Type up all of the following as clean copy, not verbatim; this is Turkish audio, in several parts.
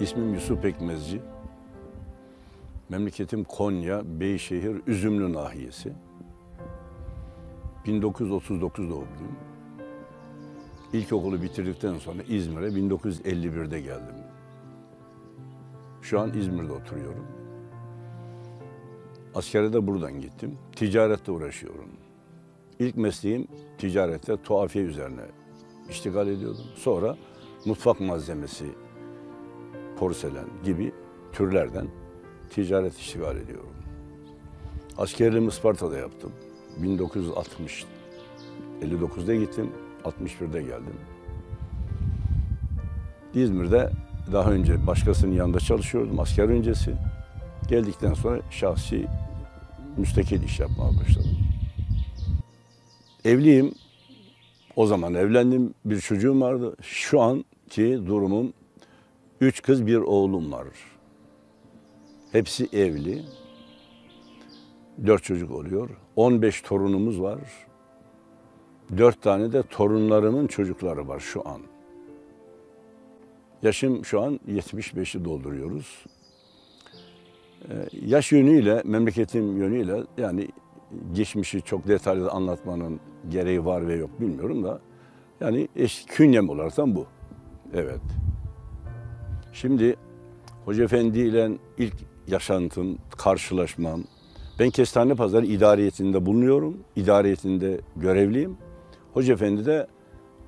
İsmim Yusuf Pekmezci. Memleketim Konya, Beyşehir, Üzümlü nahiyesi. 1939 doğumluyum. İlkokulu bitirdikten sonra İzmir'e 1951'de geldim. Şu an İzmir'de oturuyorum. Askere de buradan gittim. Ticaretle uğraşıyorum. İlk mesleğim ticarette tuhafiye üzerine iştigal ediyordum. Sonra mutfak malzemesi, porselen gibi türlerden ticaret iştigal ediyorum. Askerliğimi Isparta'da yaptım. 1959'da gittim, 61'de geldim. İzmir'de daha önce başkasının yanında çalışıyordum asker öncesi. Geldikten sonra şahsi müstakil iş yapmaya başladım. Evliyim. O zaman evlendim. Bir çocuğum vardı. Şu anki durumum 3 kız, 1 oğlum var. Hepsi evli. 4 çocuk oluyor. 15 torunumuz var. 4 tane de torunlarımın çocukları var şu an. Yaşım şu an 75'i dolduruyoruz. Yaş yönüyle, memleketim yönüyle yani geçmişi çok detaylı anlatmanın gereği var ve yok bilmiyorum da yani künyem olaraktan bu. Evet. Şimdi Hoca Efendi ile ilk yaşantım, karşılaşmam. Ben Kestanepazarı idariyetinde bulunuyorum. İdariyetinde görevliyim. Hoca Efendi de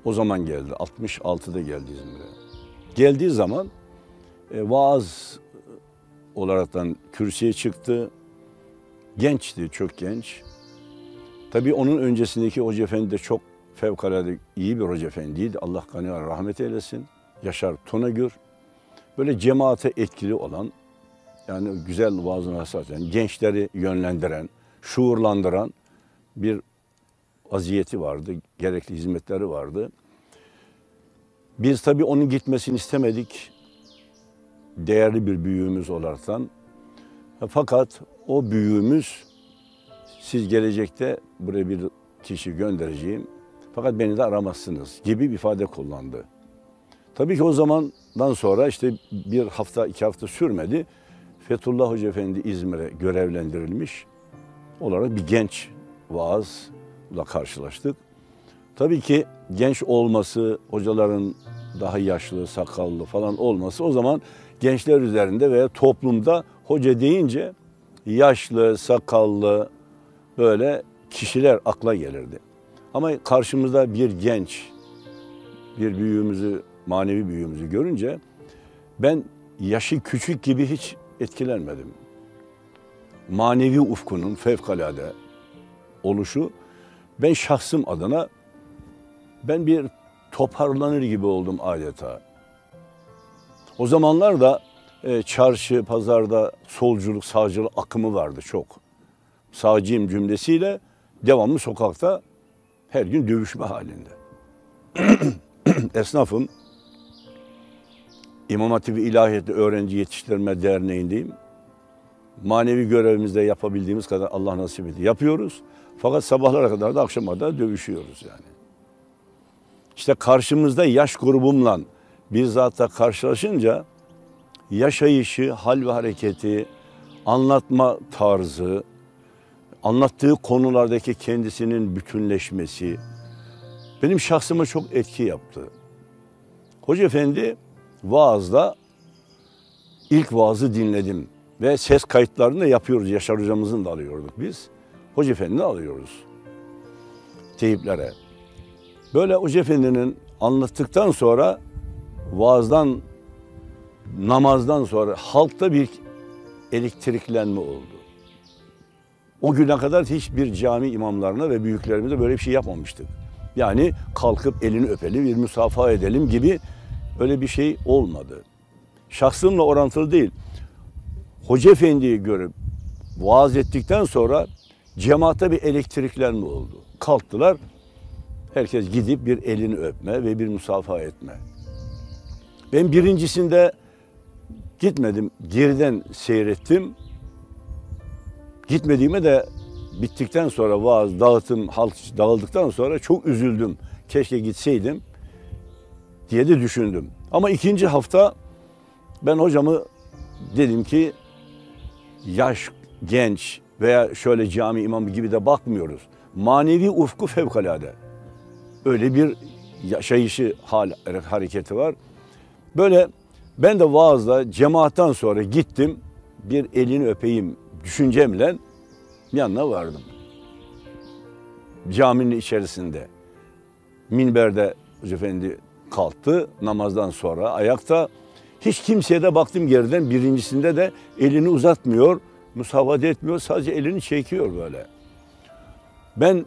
o zaman geldi. 66'da geldi İzmir'e. Geldiği zaman vaaz olaraktan kürsüye çıktı. Gençti, çok genç. Tabii onun öncesindeki Hoca Efendi de çok fevkalade iyi bir Hoca Efendiydi. Allah kanına rahmet eylesin. Yaşar Tonagür. Böyle cemaate etkili olan, yani güzel vaazına esasen gençleri yönlendiren, şuurlandıran bir vaziyeti vardı. Gerekli hizmetleri vardı. Biz tabii onun gitmesini istemedik. Değerli bir büyüğümüz olaraktan. Fakat o büyüğümüz, siz gelecekte buraya bir kişi göndereceğim fakat beni de aramazsınız gibi bir ifade kullandı. Tabii ki o zamandan sonra işte bir hafta, 2 hafta sürmedi. Fethullah Hoca Efendi İzmir'e görevlendirilmiş olarak bir genç vaazla karşılaştık. Tabii ki genç olması, hocaların daha yaşlı, sakallı falan olması o zaman gençler üzerinde veya toplumda hoca deyince yaşlı, sakallı böyle kişiler akla gelirdi. Ama karşımızda bir genç, bir büyüğümüzü, manevi büyüğümüzü görünce ben yaşı küçük gibi hiç etkilenmedim. Manevi ufkunun fevkalade oluşu, ben şahsım adına ben bir toparlanır gibi oldum adeta. O zamanlar da çarşı, pazarda solculuk, sağcılık akımı vardı çok. Sağcıyım cümlesiyle devamlı sokakta her gün dövüşme halinde. Esnafım. İmam Hatibi İlahiyat'ta Öğrenci Yetiştirme Derneği'ndeyim. Manevi görevimizde yapabildiğimiz kadar Allah nasip etti. Yapıyoruz. Fakat sabahlara kadar da akşama kadar dövüşüyoruz yani. İşte karşımızda yaş grubumla bir zatla karşılaşınca yaşayışı, hal ve hareketi, anlatma tarzı, anlattığı konulardaki kendisinin bütünleşmesi benim şahsıma çok etki yaptı. Hoca Efendi vaazda ilk vaazı dinledim ve ses kayıtlarını da yapıyoruz. Yaşar hocamızın da alıyorduk biz. Hoca Efendi'ni alıyoruz teyiplere. Böyle Hoca Efendi'nin anlattıktan sonra vaazdan, namazdan sonra halkta bir elektriklenme oldu. O güne kadar hiçbir cami imamlarına ve büyüklerimize böyle bir şey yapmamıştık. Yani kalkıp elini öpelim, bir müsafaha edelim gibi öyle bir şey olmadı. Şahsımla orantılı değil. Hoca Efendi'yi görüp vaaz ettikten sonra cemaate bir elektriklenme oldu. Kalktılar, herkes gidip bir elini öpme ve bir müsafaha etme. Ben birincisinde gitmedim, geriden seyrettim. Gitmediğime de bittikten sonra vaaz, dağıtım, halk dağıldıktan sonra çok üzüldüm. Keşke gitseydim diye de düşündüm. Ama ikinci hafta Ben hocamı dedim ki yaş, genç veya şöyle cami imamı gibi de bakmıyoruz. Manevi ufku fevkalade. Öyle bir yaşayışı, hareketi var. Böyle ben de vaazda cemaatten sonra gittim. Bir elini öpeyim düşüncemle yanına vardım. Caminin içerisinde. Minberde Hoca Efendi kalktı namazdan sonra ayakta. Hiç kimseye de baktım geriden. Birincisinde de elini uzatmıyor, musavat etmiyor. Sadece elini çekiyor böyle. Ben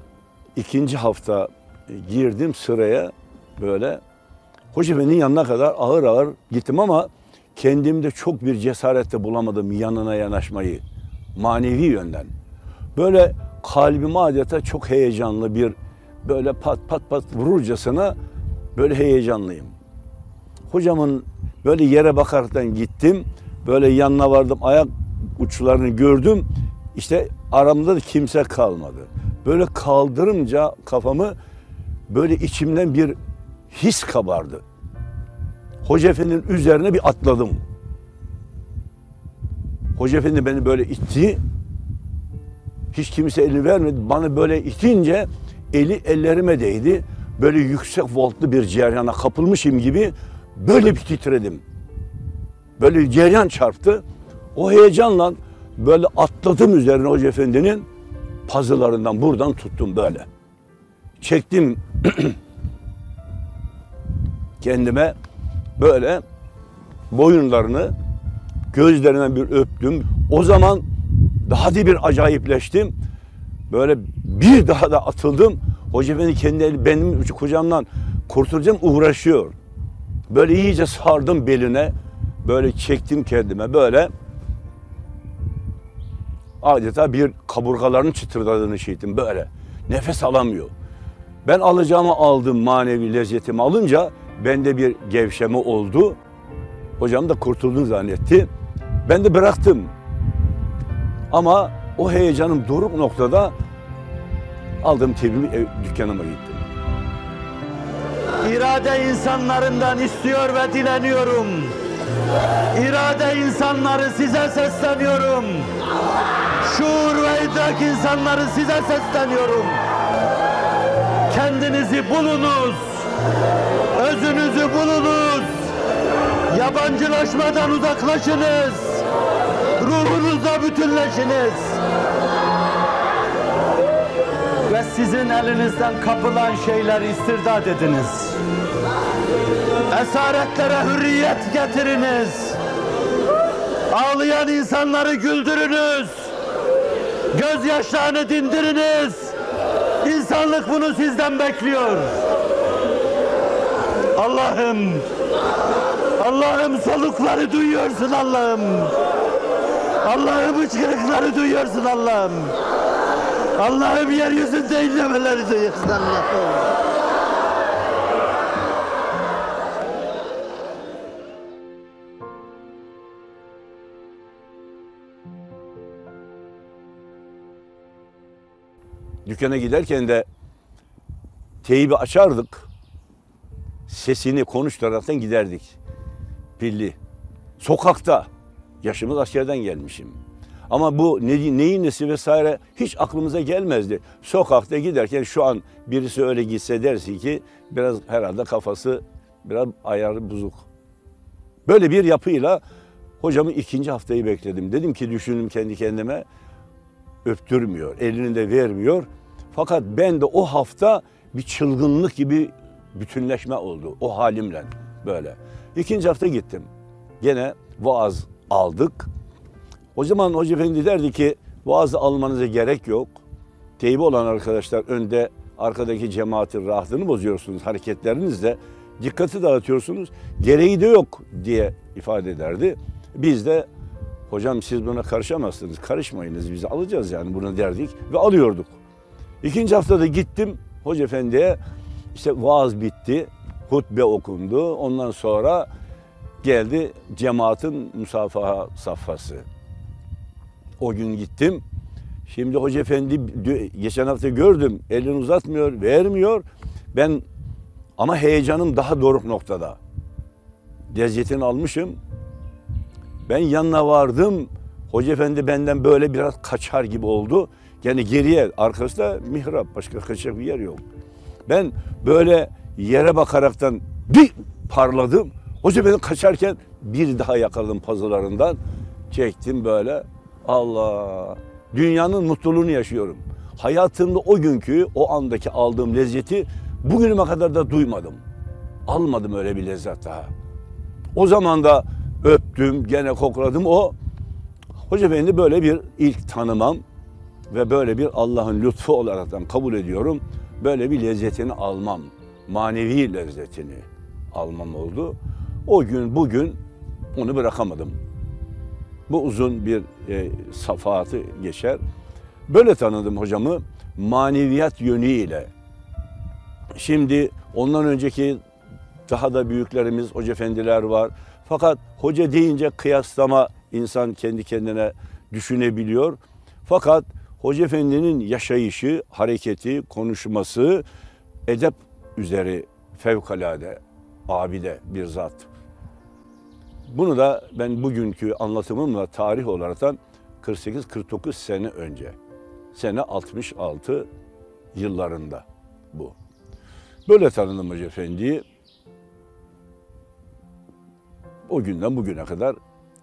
ikinci hafta girdim sıraya böyle. Hoca Efendi'nin yanına kadar ağır ağır gittim ama kendimde çok bir cesarette bulamadım yanına yanaşmayı. Manevi yönden. Böyle kalbim adeta çok heyecanlı bir böyle pat pat pat vururcasına böyle heyecanlıyım. Hocamın böyle yere bakaraktan gittim. Böyle yanına vardım. Ayak uçlarını gördüm. İşte aramda da kimse kalmadı. Böyle kaldırınca kafamı böyle içimden bir his kabardı. Hoca Efendi'nin üzerine bir atladım. Hoca Efendi beni böyle itti. Hiç kimse elini vermedi. Bana böyle itince eli ellerime değdi. Böyle yüksek voltlu bir ceryana kapılmışım gibi böyle bir titredim. Böyle cereyan çarptı. O heyecanla böyle atladım üzerine Hoca Efendi'nin pazılarından buradan tuttum böyle. Çektim kendime böyle boyunlarını gözlerinden bir öptüm. O zaman daha da bir acayipleştim. Böyle bir daha da atıldım. Hoca Efendi kendi eli benim kocamdan kurtulacağım uğraşıyor. Böyle iyice sardım beline. Böyle çektim kendime böyle. Adeta bir kaburgalarının çıtırdadığını işittim böyle. Nefes alamıyor. Ben alacağımı aldım, manevi lezzetimi alınca bende bir gevşeme oldu. Hocam da kurtuldu zannetti. Ben de bıraktım. Ama o heyecanım doruk noktada aldım tebimi dükkanıma gittim. İrade insanlarından istiyor ve dileniyorum. İrade insanları size sesleniyorum. Şuur ve idrak insanları size sesleniyorum. Kendinizi bulunuz. Özünüzü bulunuz. Yabancılaşmadan uzaklaşınız. Ruhunuzla bütünleşiniz. Ve sizin elinizden kapılan şeyleri istirdat ediniz. Esaretlere hürriyet getiriniz. Ağlayan insanları güldürünüz. Gözyaşlarını dindiriniz. İnsanlık bunu sizden bekliyor. Allah'ım, Allah'ım solukları duyuyorsun Allah'ım. Allah'ım hıçkırıkları duyuyorsun Allah'ım. Allah'ım yeryüzünde inlemeleri duyuyorsun Allah'ım. Dükkana giderken de teybi açardık. Sesini konuşturaraktan giderdik. Pilli. Sokakta. Yaşımız askerden gelmişim. Ama bu neyin nesi vesaire hiç aklımıza gelmezdi. Sokakta giderken şu an birisi öyle gitse dersi ki biraz herhalde kafası biraz ayarı bozuk. Böyle bir yapıyla hocamın ikinci haftayı bekledim. Dedim ki düşündüm kendi kendime öptürmüyor, elini de vermiyor. Fakat ben de o hafta bir çılgınlık gibi bütünleşme oldu o halimle böyle. İkinci hafta gittim. Gene vaaz aldık. O zaman Hoca Efendi derdi ki vaazı almanıza gerek yok. Teybi olan arkadaşlar önde arkadaki cemaatin rahatını bozuyorsunuz hareketlerinizle. Dikkati dağıtıyorsunuz. Gereği de yok diye ifade ederdi. Biz de hocam siz buna karışamazsınız. Karışmayınız biz alacağız yani bunu derdik ve alıyorduk. İkinci haftada gittim Hoca Efendi'ye işte vaaz bitti. Hutbe okundu. Ondan sonra geldi cemaatin musafaha safhası. O gün gittim. Şimdi Hoca Efendi geçen hafta gördüm. Elini uzatmıyor, vermiyor. Ben ama heyecanım daha doruk noktada. Lezzetini almışım. Ben yanına vardım. Hoca efendi benden böyle biraz kaçar gibi oldu. Yani geriye, arkasında mihrap, başka kaçacak bir yer yok. Ben böyle yere bakaraktan bir parladım. Hoca efendi kaçarken bir daha yakaladım pazılarından. Çektim böyle. Allah! Dünyanın mutluluğunu yaşıyorum. Hayatımda o günkü, o andaki aldığım lezzeti bugünüme kadar da duymadım. Almadım öyle bir lezzet daha. O zaman da öptüm, gene kokladım. O Hoca Efendi böyle bir ilk tanımam ve böyle bir Allah'ın lütfu olaraktan kabul ediyorum. Böyle bir lezzetini almam, manevi lezzetini almam oldu. O gün bugün onu bırakamadım. Bu uzun bir safahatı geçer. Böyle tanıdım hocamı maneviyat yönüyle. Şimdi ondan önceki daha da büyüklerimiz, hoca efendiler var. Fakat hoca deyince kıyaslama insan kendi kendine düşünebiliyor. Fakat hoca efendinin yaşayışı, hareketi, konuşması edep üzeri fevkalade, abide bir zat. Bunu da ben bugünkü anlatımımla tarih olaraktan 48-49 sene önce, sene 66 yıllarında bu. Böyle tanıdım Hoca Efendi'yi. O günden bugüne kadar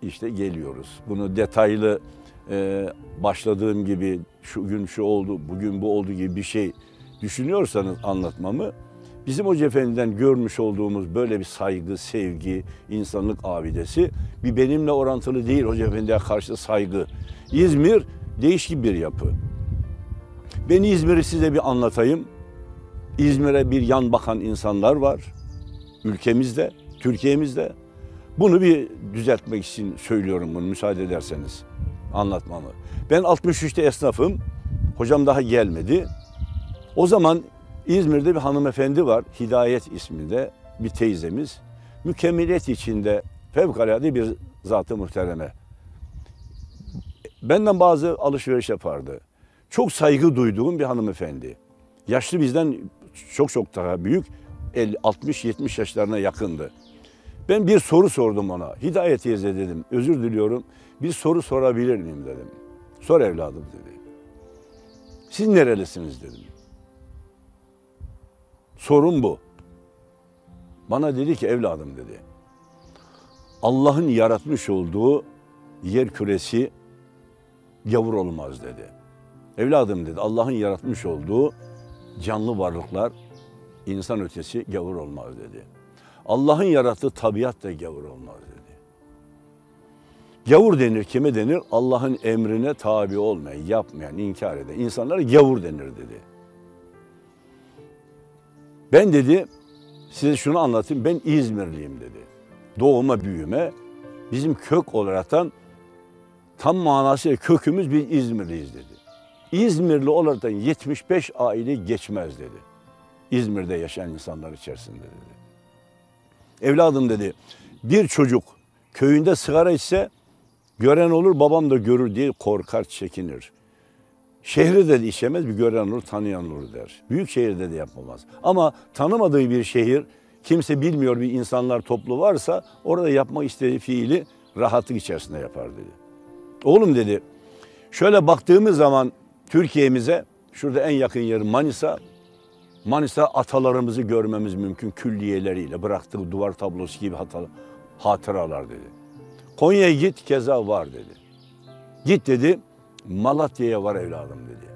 işte geliyoruz. Bunu detaylı başladığım gibi şu gün şu oldu, bugün bu oldu gibi bir şey düşünüyorsanız anlatmamı, bizim Hoca Efendi'den görmüş olduğumuz böyle bir saygı, sevgi, insanlık abidesi bir benimle orantılı değil Hoca Efendi'ye karşı saygı. İzmir değişik bir yapı. Ben İzmir'i size bir anlatayım. İzmir'e bir yan bakan insanlar var. Ülkemizde, Türkiye'mizde. Bunu bir düzeltmek için söylüyorum bunu müsaade ederseniz anlatmamı. Ben 63'te esnafım. Hocam daha gelmedi. O zaman İzmir'de bir hanımefendi var. Hidayet isminde bir teyzemiz. Mükemmeliyet içinde fevkalade bir zat-ı muhtereme. Benden bazı alışveriş yapardı. Çok saygı duyduğum bir hanımefendi. Yaşlı bizden çok daha büyük. 60-70 yaşlarına yakındı. Ben bir soru sordum ona. Hidayet teyze dedim. Özür diliyorum. Bir soru sorabilir miyim dedim. Sor evladım dedi. Siz nerelisiniz dedim. Sorun bu. Bana dedi ki evladım dedi. Allah'ın yaratmış olduğu yer küresi gavur olmaz dedi. Evladım dedi. Allah'ın yaratmış olduğu canlı varlıklar insan ötesi gavur olmaz dedi. Allah'ın yarattığı tabiat da gavur olmaz dedi. Gavur denir kime denir? Allah'ın emrine tabi olmayan, yapmayan, inkar eden insanlara gavur denir dedi. Ben dedi size şunu anlatayım. Ben İzmirliyim dedi. Doğuma büyüme bizim kök olaraktan tam manasıyla kökümüz biz İzmirliyiz dedi. İzmirli olaraktan 75 aile geçmez dedi. İzmir'de yaşayan insanlar içerisinde dedi. Evladım dedi, bir çocuk köyünde sigara içse gören olur, babam da görür diye korkar, çekinir. Şehirde de içemez, bir gören olur, tanıyan olur der. Büyük şehirde de yapamaz. Ama tanımadığı bir şehir, kimse bilmiyor bir insanlar toplu varsa orada yapmak istediği fiili rahatlık içerisinde yapar dedi. Oğlum dedi, şöyle baktığımız zaman Türkiye'mize, şurada en yakın yer Manisa. Manisa atalarımızı görmemiz mümkün külliyeleriyle bıraktığı duvar tablosu gibi hatıralar dedi. Konya'ya git keza var dedi. Git dedi Malatya'ya var evladım dedi.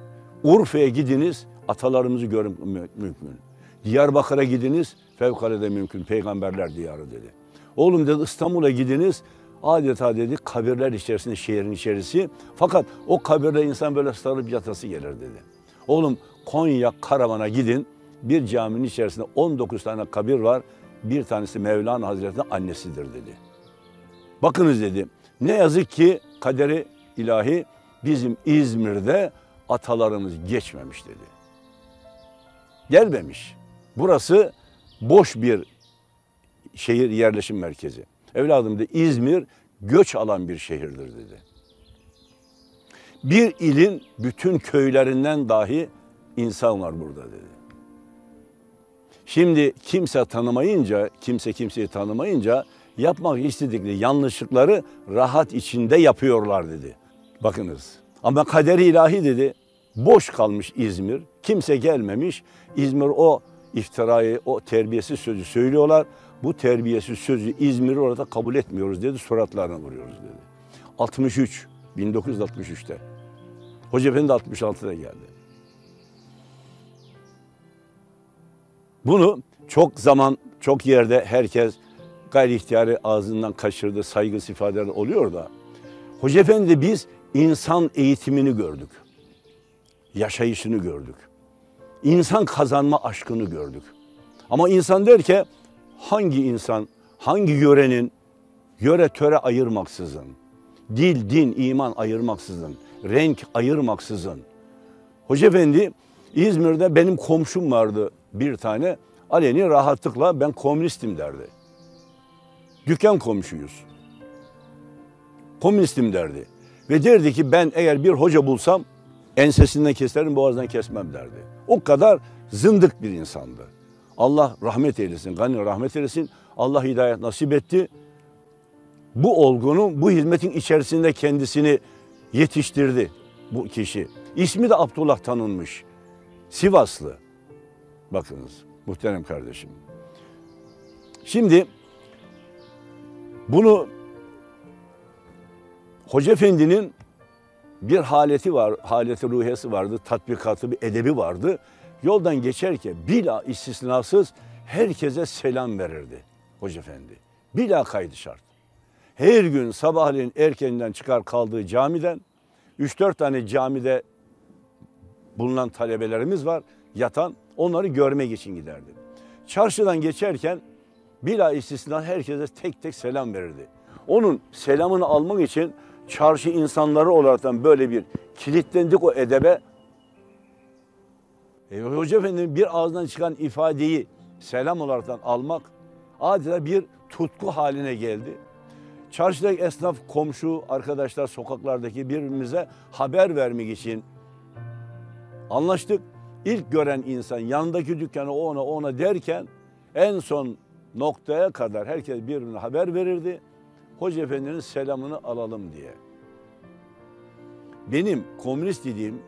Urfa'ya gidiniz atalarımızı görmek mümkün. Diyarbakır'a gidiniz fevkalade mümkün peygamberler diyarı dedi. Oğlum dedi İstanbul'a gidiniz adeta dedi kabirler içerisinde şehrin içerisi. Fakat o kabirde insan böyle sarılıp yatası gelir dedi. Oğlum Konya Karaman'a gidin. Bir caminin içerisinde 19 tane kabir var. Bir tanesi Mevlana Hazretleri'nin annesidir dedi. Bakınız dedi. Ne yazık ki kaderi ilahi bizim İzmir'de atalarımız geçmemiş dedi. Gelmemiş. Burası boş bir şehir yerleşim merkezi. Evladım dedi İzmir göç alan bir şehirdir dedi. Bir ilin bütün köylerinden dahi insan var burada dedi. Şimdi kimse tanımayınca, kimse kimseyi tanımayınca yapmak istedikleri yanlışlıkları rahat içinde yapıyorlar dedi. Bakınız ama kader-i ilahi dedi, boş kalmış İzmir, kimse gelmemiş. İzmir o iftirayı, o terbiyesiz sözü söylüyorlar. Bu terbiyesiz sözü İzmir'i orada kabul etmiyoruz dedi, suratlarına vuruyoruz dedi. 1963'te. Hoca Efendi 66'da geldi. Bunu çok zaman, çok yerde herkes gayri ihtiyari ağzından kaçırdı, saygısız ifadeler oluyor da. Hoca Efendi biz insan eğitimini gördük. Yaşayışını gördük. İnsan kazanma aşkını gördük. Ama insan der ki hangi insan, hangi yörenin, yöre töre ayırmaksızın, dil, din, iman ayırmaksızın, renk ayırmaksızın. Hoca Efendi İzmir'de benim komşum vardı bir tane, aleni rahatlıkla ben komünistim derdi. Dükkan komşuyuz. Komünistim derdi. Ve derdi ki ben eğer bir hoca bulsam ensesinden keserim, boğazdan kesmem derdi. O kadar zındık bir insandı. Allah rahmet eylesin, gani rahmet eylesin. Allah hidayet nasip etti. Bu olgunun, bu hizmetin içerisinde kendisini yetiştirdi bu kişi. İsmi de Abdullah tanınmış. Sivaslı. Bakınız muhterem kardeşim. Şimdi bunu Hoca Efendi'nin bir haleti var, haleti ruhiyesi vardı, tatbikatı, bir edebi vardı. Yoldan geçerken bila istisnasız herkese selam verirdi Hoca Efendi. Bila kaydı şart. Her gün sabahleyin erkenden çıkar kaldığı camiden, 3-4 tane camide bulunan talebelerimiz var, yatan, onları görmek için giderdi. Çarşıdan geçerken bila istisna herkese tek tek selam verirdi. Onun selamını almak için çarşı insanları olaraktan böyle bir kilitlendik o edebe. Hoca Efendi'nin bir ağzından çıkan ifadeyi selam olaraktan almak adeta bir tutku haline geldi. Çarşıdaki esnaf, komşu, arkadaşlar, sokaklardaki birbirimize haber vermek için anlaştık. İlk gören insan yanındaki dükkanı o ona derken en son noktaya kadar herkes birbirine haber verirdi. Hoca Efendi'nin selamını alalım diye. Benim komünist dediğim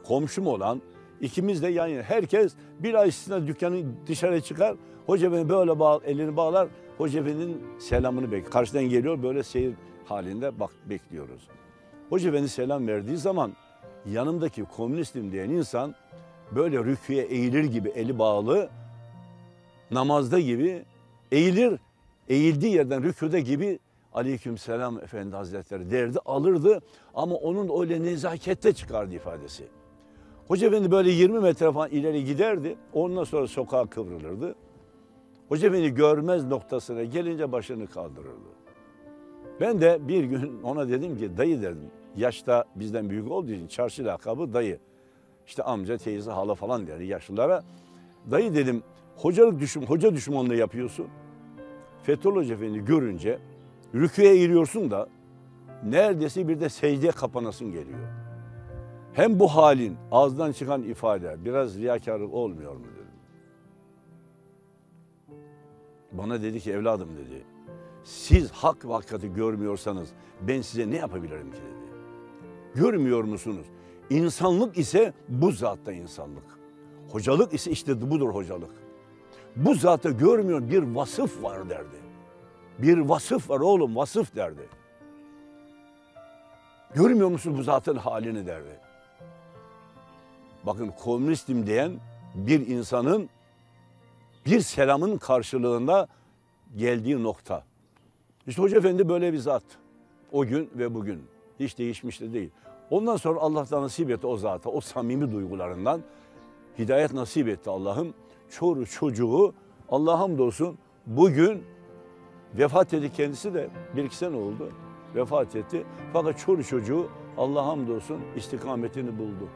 komşum olan ikimiz de yani herkes bir ay istisna dükkanı dışarı çıkar. Hoca Efendi böyle elini bağlar. Hoca Efendi'nin selamını bekliyor. Karşıdan geliyor böyle seyir halinde bekliyoruz. Hoca Efendi selam verdiği zaman yanımdaki komünistim diyen insan böyle rüküye eğilir gibi eli bağlı, namazda gibi eğilir, eğildiği yerden rüküde gibi aleykümselam efendi hazretleri derdi, alırdı ama onun öyle nezakette çıkardı ifadesi. Hoca Efendi böyle 20 metre falan ileri giderdi, ondan sonra sokağa kıvrılırdı. Hoca Efendi görmez noktasına gelince başını kaldırırdı. Ben de bir gün ona dedim ki dayı dedim, yaşta bizden büyük olduğu için çarşı lakabı dayı. İşte amca, teyze, hala falan der yaşlılara. Dayı dedim, hoca düşmanlığı yapıyorsun. Fethullah Hoca Efendi görünce rüküye eğiliyorsun da neredeyse bir de secdeye kapanasın geliyor. Hem bu halin, ağızdan çıkan ifade biraz riyakarlık olmuyor mu dedim. Bana dedi ki evladım dedi, siz hak ve hakikati görmüyorsanız ben size ne yapabilirim ki dedi. Görmüyor musunuz? İnsanlık ise bu zatta insanlık. Hocalık ise işte budur hocalık. Bu zatta görmüyor bir vasıf var derdi. Bir vasıf var oğlum, vasıf derdi. Görmüyor musun bu zatın halini derdi. Bakın komünistim diyen bir insanın bir selamın karşılığında geldiği nokta. İşte Hoca Efendi böyle bir zat. O gün ve bugün. Hiç değişmiş de değil. Ondan sonra Allah'tan nasip etti o zata, o samimi duygularından hidayet nasip etti Allah'ım. Çocuğu Allah'a hamdolsun bugün vefat etti, kendisi de 1-2 sene oldu. Vefat etti. Fakat çocuğu Allah'a hamdolsun istikametini buldu.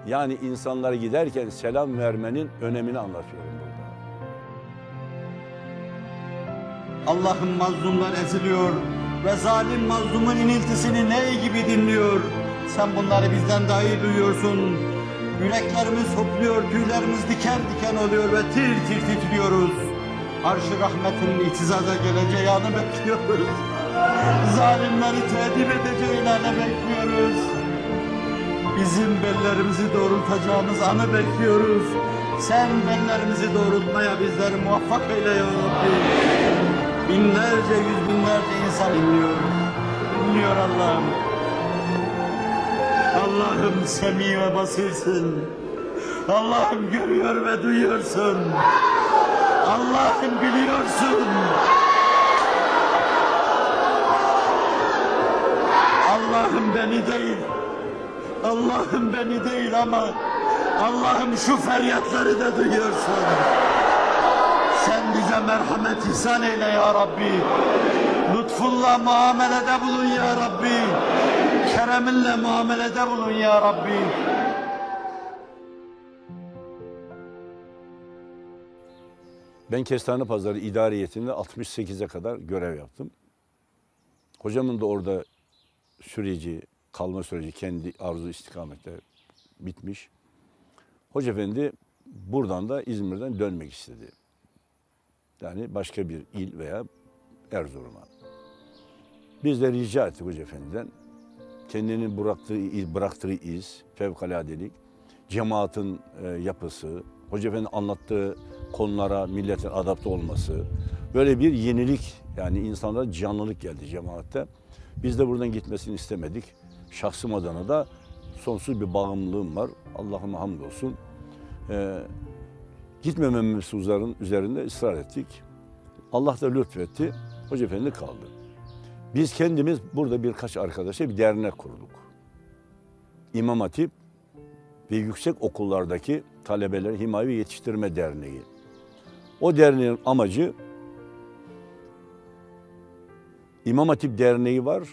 Yani insanlara giderken selam vermenin önemini anlatıyorum burada. Allah'ın mazlumlar eziliyor ve zalim mazlumun iniltisini ney gibi dinliyor. Sen bunları bizden daha iyi duyuyorsun. Yüreklerimiz hopluyor, tüylerimiz diken diken oluyor ve tir tir titriyoruz. arş-ı rahmetinin itizaza geleceği anı bekliyoruz. Zalimleri tedip edeceğin anı bekliyoruz. Bizim bellerimizi doğrultacağımız anı bekliyoruz. Sen bellerimizi doğrultmaya bizleri muvaffak eyle ya Rabbi. Binlerce, yüz binlerce insan dinliyor. Dinliyor Allah'ım. Allah'ım semi ve basirsin. Allah'ım görüyor ve duyuyorsun. Allah'ım biliyorsun. Allah'ım beni değil. Allah'ım beni değil ama Allah'ım şu feryatları da duyuyorsun. Sen bize merhamet ihsan eyle ya Rabbi. Lütfunla muamelede bulun ya Rabbi. Kereminle muamelede bulun ya Rabbi. Ben Kestane Pazarı İdariyeti'nde 68'e kadar görev yaptım. Hocamın da orada kalma süreci kendi arzu istikamette bitmiş. Hoca Efendi buradan da İzmir'den dönmek istedi. Yani başka bir il veya Erzurum'a. Biz de rica ettik Hoca Efendi'den. Kendinin bıraktığı iz, fevkaladelik, cemaatin yapısı, Hoca Efendi anlattığı konulara milletin adapte olması, böyle bir yenilik, yani insanlara canlılık geldi cemaatte. Biz de buradan gitmesini istemedik. Şahsım adına da sonsuz bir bağımlılığım var. Allah'ıma hamdolsun. Gitmememiz üzerinde ısrar ettik. Allah da lütfetti. Hoca Efendi kaldı. Biz kendimiz burada birkaç arkadaşa bir dernek kurduk. İmam Hatip ve yüksek okullardaki talebeleri himaye ve yetiştirme derneği. O derneğin amacı, İmam Hatip Derneği var.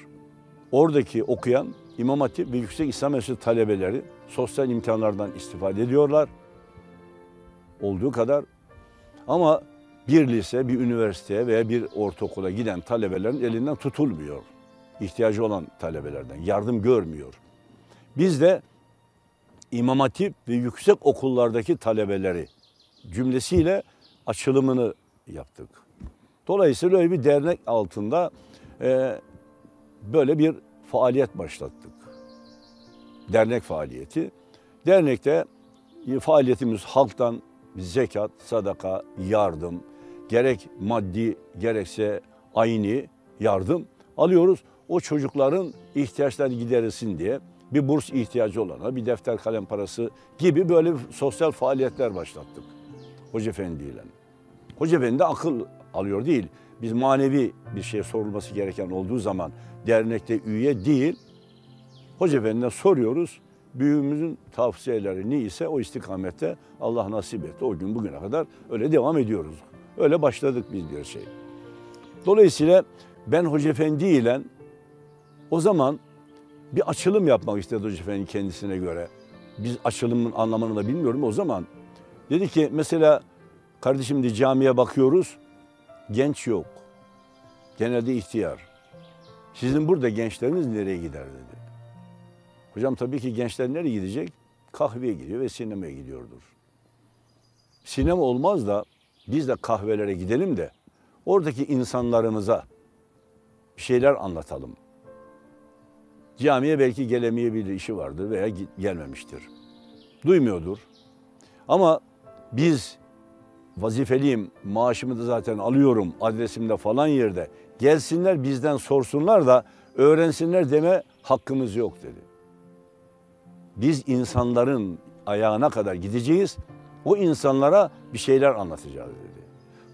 Oradaki okuyan İmam Hatip ve Yüksek İslam Enstitüsü talebeleri sosyal imkanlardan istifade ediyorlar. Olduğu kadar. Ama bir lise, bir üniversiteye veya bir ortaokula giden talebelerin elinden tutulmuyor. İhtiyacı olan talebelerden yardım görmüyor. Biz de İmam Hatip ve yüksek okullardaki talebeleri cümlesiyle açılımını yaptık. Dolayısıyla öyle bir dernek altında böyle bir faaliyet başlattık. Dernek faaliyeti. Dernekte faaliyetimiz halktan zekat, sadaka, yardım, gerek maddi gerekse ayni yardım alıyoruz. O çocukların ihtiyaçları giderilsin diye bir burs ihtiyacı olana, bir defter kalem parası gibi böyle sosyal faaliyetler başlattık Hoca Efendi ile. Hoca Efendi de akıl alıyor değil. Biz manevi bir şey sorulması gereken olduğu zaman dernekte üye değil, Hoca Efendi'ne soruyoruz. Büyüğümüzün tavsiyeleri neyse o istikamette Allah nasip etti. O gün bugüne kadar öyle devam ediyoruz. Öyle başladık biz bir şey. Dolayısıyla ben Hoca Efendi ile o zaman bir açılım yapmak istedi Hoca Efendi kendisine göre. Biz açılımın anlamını da bilmiyorum o zaman. Dedi ki mesela kardeşim de camiye bakıyoruz, genç yok. Genelde ihtiyar. Sizin burada gençleriniz nereye gider dedi. Hocam tabii ki gençler nereye gidecek? Kahveye gidiyor ve sinemaya gidiyordur. Sinema olmaz da biz de kahvelere gidelim de oradaki insanlarımıza bir şeyler anlatalım. Camiye belki gelemeyebilir, işi vardır veya gelmemiştir. Duymuyordur. Ama biz vazifeliyim, maaşımı da zaten alıyorum, adresimde falan yerde. Gelsinler bizden sorsunlar da öğrensinler deme hakkımız yok dedi. Biz insanların ayağına kadar gideceğiz, o insanlara bir şeyler anlatacağız dedi.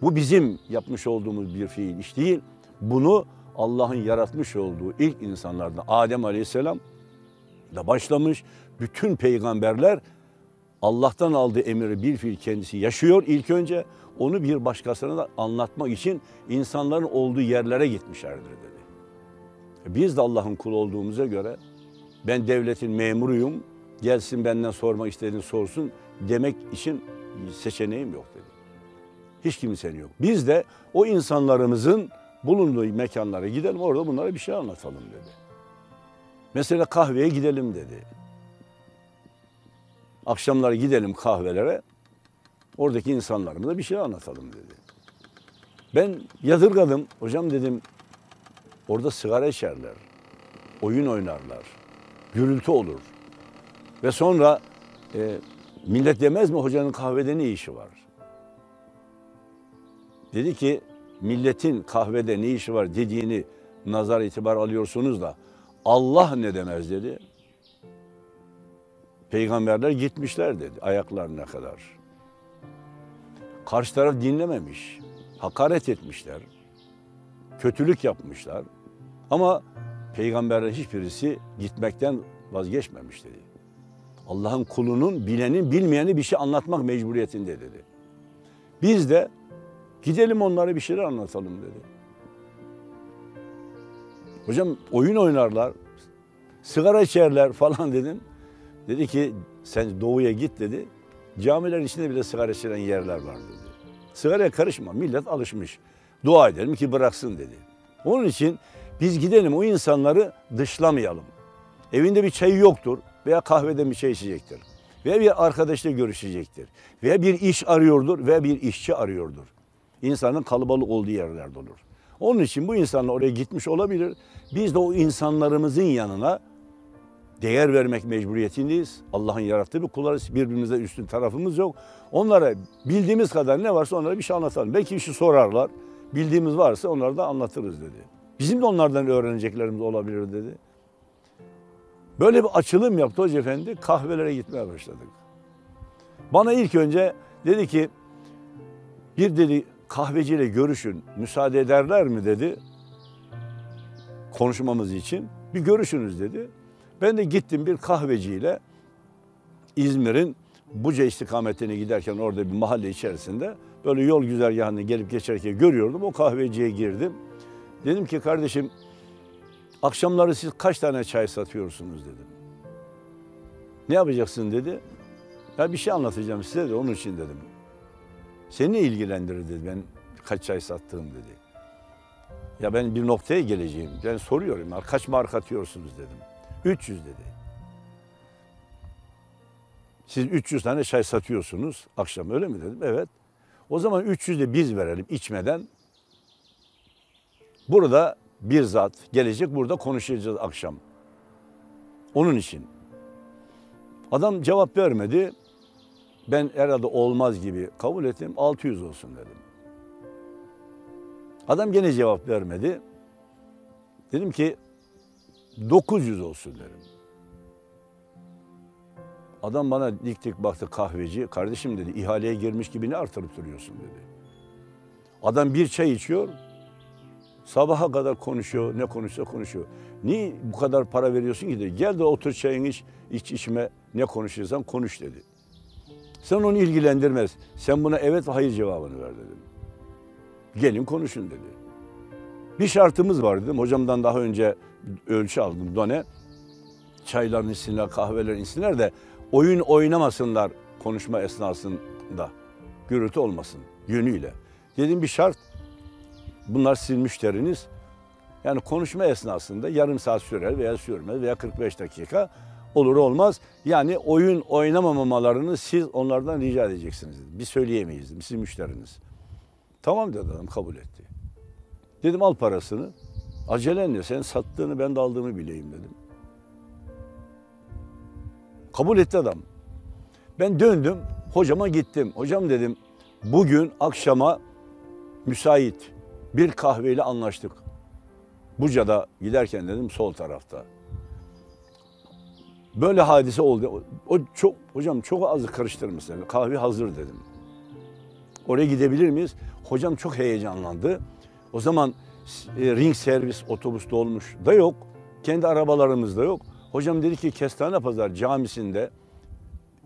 Bu bizim yapmış olduğumuz bir fiil iş değil. Bunu Allah'ın yaratmış olduğu ilk insanlardan Adem Aleyhisselam da başlamış. Bütün peygamberler Allah'tan aldığı emri bir fiil kendisi yaşıyor ilk önce. Onu bir başkasına da anlatmak için insanların olduğu yerlere gitmişlerdir dedi. Biz de Allah'ın kulu olduğumuza göre ben devletin memuruyum, gelsin benden sormak istediğini sorsun demek için seçeneğim yok dedi. Hiç kimsenin yok. Biz de o insanlarımızın bulunduğu mekanlara gidelim, orada bunlara bir şey anlatalım dedi. Mesela kahveye gidelim dedi. Akşamları gidelim kahvelere, oradaki insanlarımıza bir şey anlatalım dedi. Ben yadırgadım. Hocam dedim, orada sigara içerler, oyun oynarlar, gürültü olur. Ve sonra millet demez mi hocanın kahvede ne işi var? Dedi ki milletin kahvede ne işi var dediğini nazar itibar alıyorsunuz da Allah ne demez dedi. Peygamberler gitmişler dedi ayaklarına kadar. Karşı taraf dinlememiş, hakaret etmişler, kötülük yapmışlar. Ama peygamberler hiçbirisi gitmekten vazgeçmemiş dedi. Allah'ın kulunun, bilenin, bilmeyeni bir şey anlatmak mecburiyetinde dedi. Biz de gidelim onlara bir şeyler anlatalım dedi. Hocam oyun oynarlar, sigara içerler falan dedim. Dedi ki sen doğuya git dedi. Camilerin içinde bile sigara içilen yerler var dedi. Sigaraya karışma, millet alışmış. Dua edelim ki bıraksın dedi. Onun için biz gidelim o insanları dışlamayalım. Evinde bir çayı yoktur veya kahvede bir çay içecektir. Veya bir arkadaşla görüşecektir. Veya bir iş arıyordur veya bir işçi arıyordur. İnsanın kalabalık olduğu yerlerde olur. Onun için bu insanlar oraya gitmiş olabilir. Biz de o insanlarımızın yanına değer vermek mecburiyetindeyiz. Allah'ın yarattığı bir kullarız. Birbirimizden üstün tarafımız yok. Onlara bildiğimiz kadar ne varsa onlara bir şey anlatalım. Belki bir şey sorarlar. Bildiğimiz varsa onları da anlatırız dedi. Bizim de onlardan öğreneceklerimiz olabilir dedi. Böyle bir açılım yaptı Hoca Efendi. Kahvelere gitmeye başladık. Bana ilk önce dedi ki bir dedi kahveciyle görüşün. Müsaade ederler mi dedi. Konuşmamız için. Bir görüşünüz dedi. Ben de gittim bir kahveciyle İzmir'in Buca istikametine giderken orada bir mahalle içerisinde böyle yol güzergahını gelip geçerken görüyordum. O kahveciye girdim. Dedim ki kardeşim akşamları siz kaç tane çay satıyorsunuz dedim. Ne yapacaksın dedi. Ya bir şey anlatacağım size de onun için dedim. Seni ne ilgilendirir dedi ben kaç çay sattığım dedi. Ya ben bir noktaya geleceğim. Ben soruyorum kaç marka atıyorsunuz dedim. 300 dedi. Siz 300 tane çay satıyorsunuz akşam öyle mi dedim. Evet. O zaman 300 de biz verelim içmeden. Burada bir zat gelecek burada konuşacağız akşam. Onun için. Adam cevap vermedi. Ben herhalde olmaz gibi kabul ettim. 600 olsun dedim. Adam gene cevap vermedi. Dedim ki 900 olsun dedim. Adam bana dik dik baktı kahveci. Kardeşim dedi ihaleye girmiş gibi ne artırıp duruyorsun dedi. Adam bir çay içiyor. Sabaha kadar konuşuyor. Ne konuşsa konuşuyor. Niye bu kadar para veriyorsun ki dedi. Gel de otur çayını iç içime ne konuşursan konuş dedi. Sen onu ilgilendirmez. Sen buna evet ve hayır cevabını ver dedim. Gelin konuşun dedi. Bir şartımız var dedim. Hocamdan daha önce ölçü aldım done. Çayların içsinler, kahvelerin içsinler de oyun oynamasınlar konuşma esnasında. Gürültü olmasın yönüyle. Dedim bir şart. Bunlar sizin müşteriniz. Yani konuşma esnasında yarım saat sürer veya sürmez veya 45 dakika olur olmaz. Yani oyun oynamamalarını siz onlardan rica edeceksiniz. Biz söyleyemeyiz. Sizin müşteriniz. Tamam dedi adam kabul etti. Dedim al parasını. Acelen ne? Sen sattığını ben de aldığımı bileyim dedim. Kabul etti adam. Ben döndüm. Hocama gittim. Hocam dedim bugün akşama müsait bir kahveyle anlaştık. Buca'da giderken dedim sol tarafta. Böyle hadise oldu. Hocam çok az karıştırmışsın. Kahve hazır dedim. Oraya gidebilir miyiz? Hocam çok heyecanlandı. O zaman ring servis otobüs dolmuş da yok. Kendi arabalarımız da yok. Hocam dedi ki Kestanepazarı Camisi'nde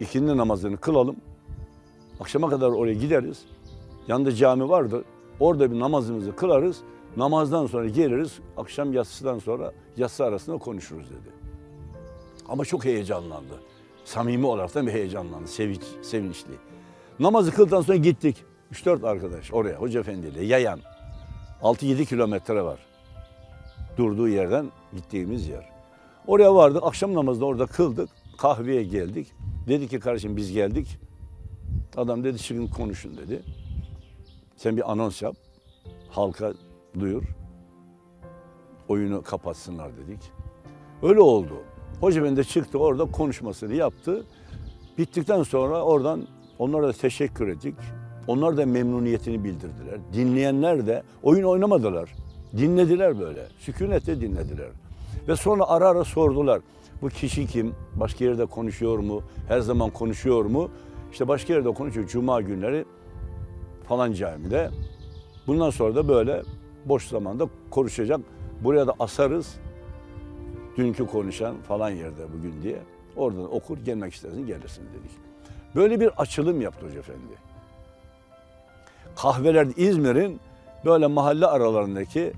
ikindi namazını kılalım. Akşama kadar oraya gideriz. Yanında cami vardı. Orada bir namazımızı kılarız. Namazdan sonra geliriz. Akşam yatsıdan sonra yatsı arasında konuşuruz dedi. Ama çok heyecanlandı. Samimi olarak da bir heyecanlandı. Sevinçli. Namazı kıldıktan sonra gittik. 3-4 arkadaş oraya Hoca Efendi ile yayan. 6-7 kilometre var. Durduğu yerden gittiğimiz yer. Oraya vardık. Akşam namazını orada kıldık. Kahveye geldik. Dedi ki kardeşim biz geldik. Adam dedi çıkın konuşun dedi. Sen bir anons yap. halka duyur. Oyunu kapatsınlar dedik. Öyle oldu. Hoca Efendi çıktı orada konuşmasını yaptı. Bittikten sonra oradan onlara da teşekkür ettik. Onlar da memnuniyetini bildirdiler. Dinleyenler de oyun oynamadılar. Dinlediler böyle. Sükunetle dinlediler. Ve sonra ara ara sordular. Bu kişi kim? Başka yerde konuşuyor mu? Her zaman konuşuyor mu? İşte başka yerde konuşuyor. Cuma günleri falan camide. Bundan sonra da böyle boş zamanda konuşacak. Buraya da asarız. Dünkü konuşan falan yerde bugün diye. Oradan okur, gelmek istersin gelirsin dedik. Böyle bir açılım yaptı Hoca Efendi. Kahveler İzmir'in böyle mahalle aralarındaki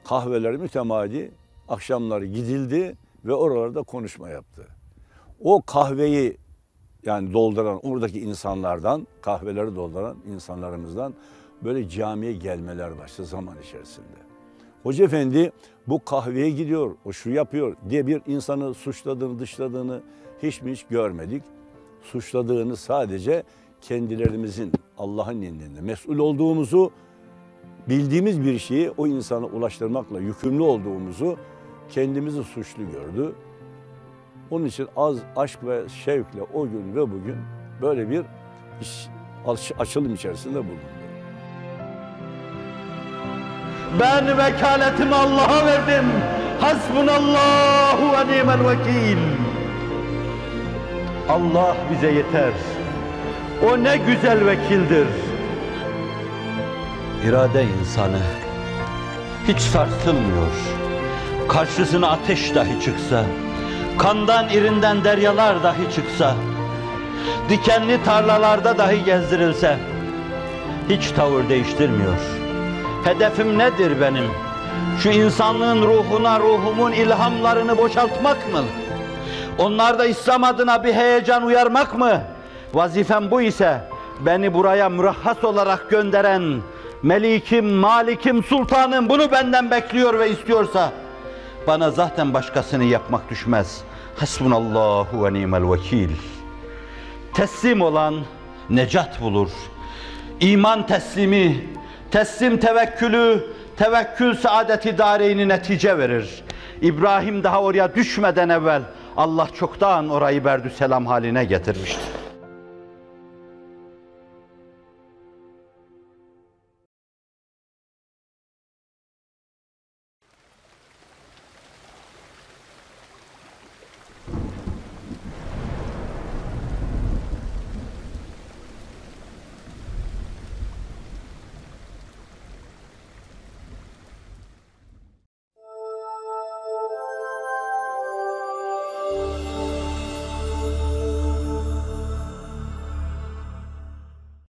kahveler mütemadi akşamları gidildi ve oralarda konuşma yaptı. O kahveyi yani dolduran oradaki insanlardan, kahveleri dolduran insanlarımızdan böyle camiye gelmeler başladı zaman içerisinde. Hoca Efendi bu kahveye gidiyor, o şu yapıyor diye bir insanı suçladığını, dışladığını hiç görmedik. Suçladığını sadece kendilerimizin Allah'ın indinde mesul olduğumuzu, bildiğimiz bir şeyi o insana ulaştırmakla yükümlü olduğumuzu kendimizi suçlu gördü. Onun için az aşk ve şevkle o gün ve bugün böyle bir açılım içerisinde bulundu. Ben vekaletimi Allah'a verdim. Hasbunallahu ve ni'mel vekil. Allah bize yeter. O ne güzel vekildir. İrade insanı hiç sarsılmıyor. Karşısına ateş dahi çıksa, kandan irinden deryalar dahi çıksa, dikenli tarlalarda dahi gezdirilse, hiç tavır değiştirmiyor. Hedefim nedir benim? Şu insanlığın ruhuna ruhumun ilhamlarını boşaltmak mı? Onlarda İslam adına bir heyecan uyarmak mı? Vazifem bu ise beni buraya mürahhas olarak gönderen Melikim, Malikim, Sultanım bunu benden bekliyor ve istiyorsa bana zaten başkasını yapmak düşmez. Hasbunallahu ve ni'mel vekil. Teslim olan necat bulur. İman teslimi, teslim tevekkülü, tevekkül saadeti dareyni netice verir. İbrahim daha oraya düşmeden evvel Allah çoktan orayı berdüselam haline getirmiştir.